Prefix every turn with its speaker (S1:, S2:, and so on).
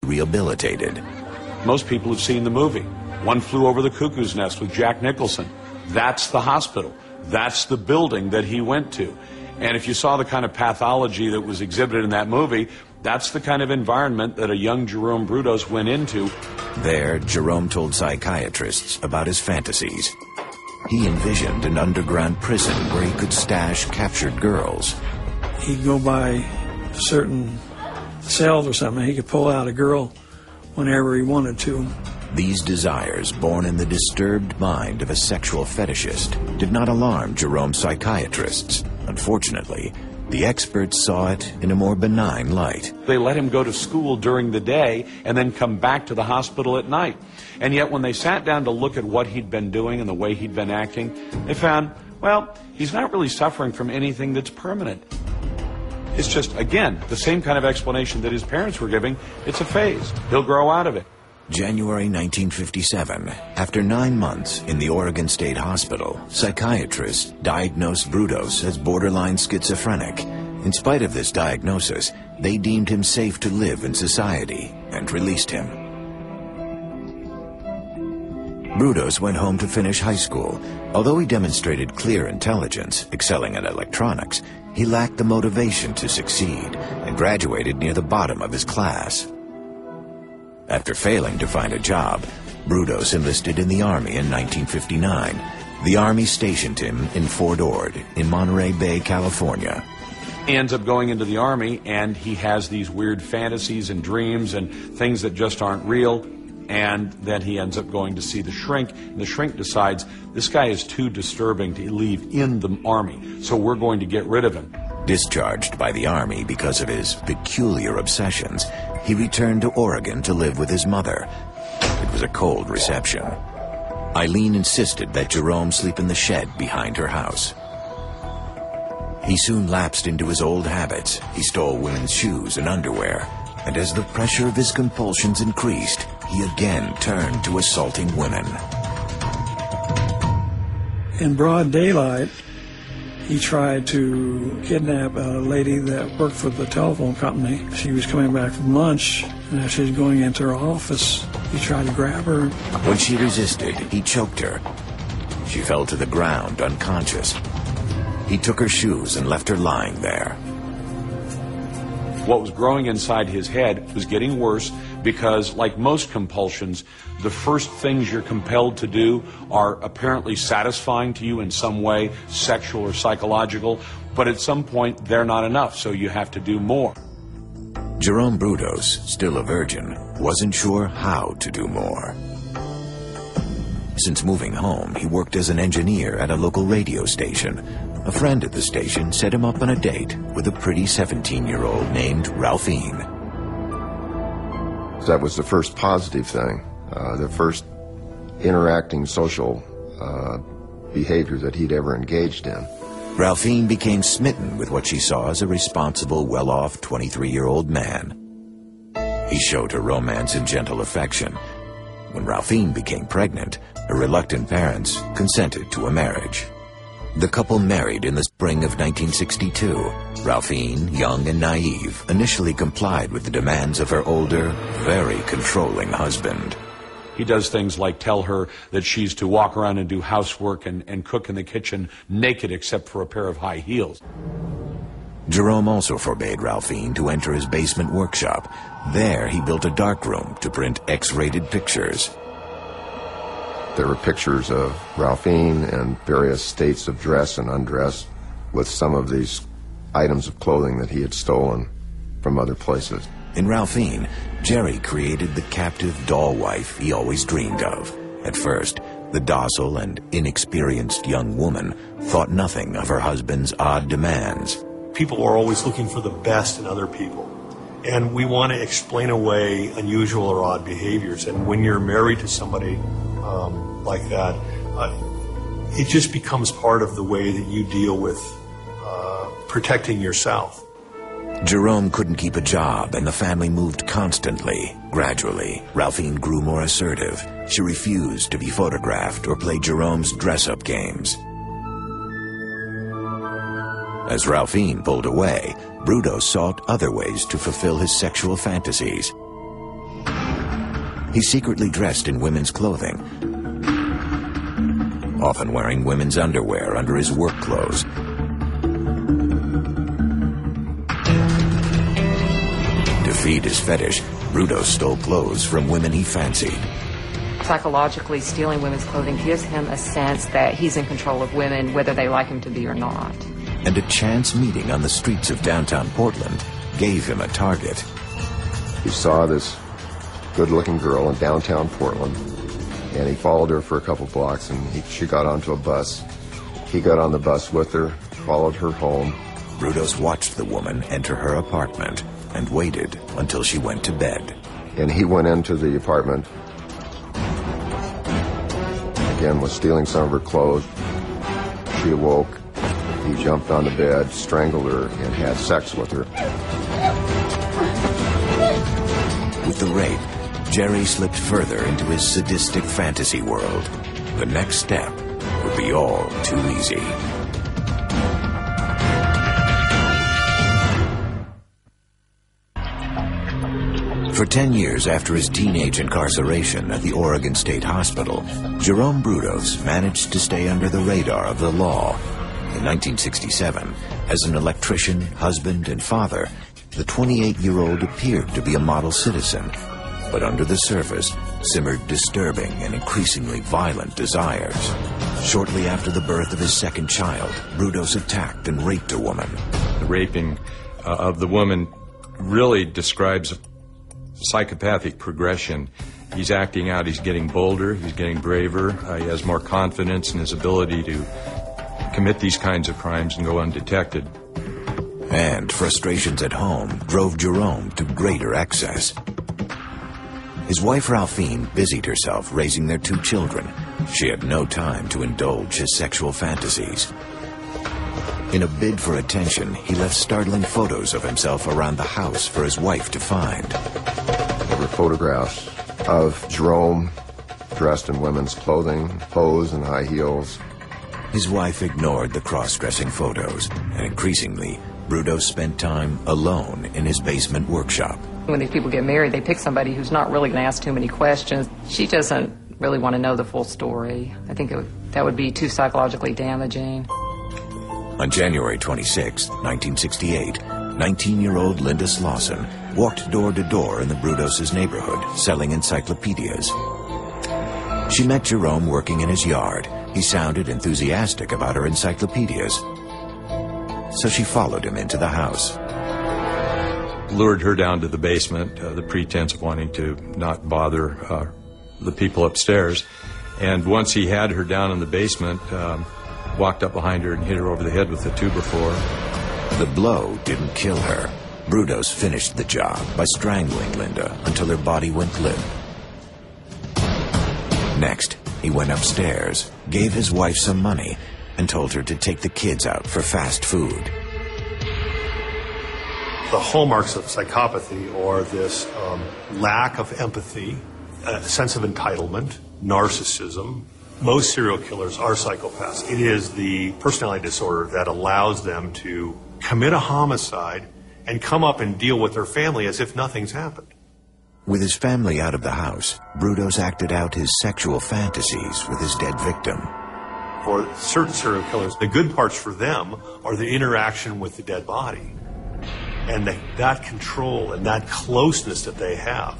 S1: rehabilitated.
S2: Most people have seen the movie, One Flew Over the Cuckoo's Nest with Jack Nicholson. That's the hospital. That's the building that he went to. And if you saw the kind of pathology that was exhibited in that movie, that's the kind of environment that a young Jerome Brudos went into.
S1: There, Jerome told psychiatrists about his fantasies. He envisioned an underground prison where he could stash captured girls.
S3: He'd go by certain cells or something. He could pull out a girl whenever he wanted to.
S1: These desires, born in the disturbed mind of a sexual fetishist, did not alarm Jerome's psychiatrists. Unfortunately, the experts saw it in a more benign light.
S2: They let him go to school during the day and then come back to the hospital at night. And yet when they sat down to look at what he'd been doing and the way he'd been acting, they found, well, he's not really suffering from anything that's permanent. It's just, again, the same kind of explanation that his parents were giving. It's a phase. He'll grow out of it.
S1: January 1957, after 9 months in the Oregon State Hospital, psychiatrists diagnosed Brudos as borderline schizophrenic. In spite of this diagnosis, they deemed him safe to live in society and released him. Brudos went home to finish high school. Although he demonstrated clear intelligence, excelling at electronics, he lacked the motivation to succeed and graduated near the bottom of his class. After failing to find a job, Brudos enlisted in the Army in 1959. The Army stationed him in Fort Ord, in Monterey Bay, California.
S2: He ends up going into the Army, and he has these weird fantasies and dreams and things that just aren't real. And then he ends up going to see the shrink, and the shrink decides, this guy is too disturbing to leave in the Army, so we're going to get rid of him.
S1: Discharged by the Army because of his peculiar obsessions, he returned to Oregon to live with his mother. It was a cold reception. Eileen insisted that Jerome sleep in the shed behind her house. He soon lapsed into his old habits. He stole women's shoes and underwear, and as the pressure of his compulsions increased, he again turned to assaulting women.
S3: In broad daylight, he tried to kidnap a lady that worked for the telephone company. She was coming back from lunch, and as she was going into her office, he tried to grab her.
S1: When she resisted, he choked her. She fell to the ground, unconscious. He took her shoes and left her lying there.
S2: What was growing inside his head was getting worse because, like most compulsions, the first things you're compelled to do are apparently satisfying to you in some way, sexual or psychological, but at some point they're not enough, so you have to do more.
S1: Jerome Brudos, still a virgin, wasn't sure how to do more. Since moving home, he worked as an engineer at a local radio station. A friend at the station set him up on a date with a pretty 17-year-old named Ralphine.
S4: That was the first positive thing, the first interacting social behavior that he'd ever engaged in.
S1: Ralphine became smitten with what she saw as a responsible, well-off 23-year-old man. He showed her romance and gentle affection. When Ralphine became pregnant, her reluctant parents consented to a marriage. The couple married in the spring of 1962. Ralphine, young and naive, initially complied with the demands of her older, very controlling husband.
S2: He does things like tell her that she's to walk around and do housework and cook in the kitchen naked except for a pair of high heels.
S1: Jerome also forbade Ralphine to enter his basement workshop. There he built a darkroom to print X-rated pictures.
S4: There were pictures of Ralphine and various states of dress and undress with some of these items of clothing that he had stolen from other places.
S1: In Ralphine, Jerry created the captive doll wife he always dreamed of. At first, the docile and inexperienced young woman thought nothing of her husband's odd demands.
S5: People are always looking for the best in other people, and we want to explain away unusual or odd behaviors. And when you're married to somebody like that, it just becomes part of the way that you deal with protecting yourself.
S1: Jerome couldn't keep a job, and the family moved constantly. Gradually, Ralphine grew more assertive. She refused to be photographed or play Jerome's dress-up games. As Ralphine pulled away, Brudos sought other ways to fulfill his sexual fantasies. He secretly dressed in women's clothing, often wearing women's underwear under his work clothes. To feed his fetish, Brudos stole clothes from women he fancied.
S6: Psychologically, stealing women's clothing gives him a sense that he's in control of women, whether they like him to be or not.
S1: And a chance meeting on the streets of downtown Portland gave him a target.
S4: He saw this good-looking girl in downtown Portland, and he followed her for a couple blocks, and she got onto a bus. He got on the bus with her, followed her home.
S1: Brudos watched the woman enter her apartment and waited until she went to bed.
S4: And he went into the apartment, again, was stealing some of her clothes. She awoke. He jumped on the bed, strangled her, and had sex with her.
S1: With the rape, Jerry slipped further into his sadistic fantasy world. The next step would be all too easy. For 10 years after his teenage incarceration at the Oregon State Hospital, Jerome Brudos managed to stay under the radar of the law. In 1967, as an electrician, husband, and father, the 28-year-old appeared to be a model citizen, but under the surface simmered disturbing and increasingly violent desires. Shortly after the birth of his second child, Brudos attacked and raped a woman.
S7: The raping of the woman really describes psychopathic progression. He's acting out, he's getting bolder, he's getting braver, he has more confidence in his ability to commit these kinds of crimes and go undetected.
S1: And frustrations at home drove Jerome to greater excess. His wife Ralphine busied herself raising their 2 children. She had no time to indulge his sexual fantasies. In a bid for attention, he left startling photos of himself around the house for his wife to find.
S4: There were photographs of Jerome dressed in women's clothing, hose and high heels.
S1: His wife ignored the cross-dressing photos, and increasingly, Brudos spent time alone in his basement workshop.
S6: When these people get married, they pick somebody who's not really going to ask too many questions. She doesn't really want to know the full story. I think that would be too psychologically damaging.
S1: On January 26, 1968, 19-year-old Linda Slauson walked door to door in the Brudos' neighborhood, selling encyclopedias. She met Jerome working in his yard. He sounded enthusiastic about her encyclopedias. So she followed him into the house.
S7: Lured her down to the basement, the pretense of wanting to not bother the people upstairs. And once he had her down in the basement, walked up behind her and hit her over the head with a 2x4.
S1: The blow didn't kill her. Brudos finished the job by strangling Linda until her body went limp. Next, he went upstairs, gave his wife some money, and told her to take the kids out for fast food.
S5: The hallmarks of psychopathy are this lack of empathy, a sense of entitlement, narcissism. Most serial killers are psychopaths. It is the personality disorder that allows them to commit a homicide and come up and deal with their family as if nothing's happened.
S1: With his family out of the house, Brudos acted out his sexual fantasies with his dead victim.
S5: For certain serial killers, the good parts for them are the interaction with the dead body. And that control and that closeness that they have.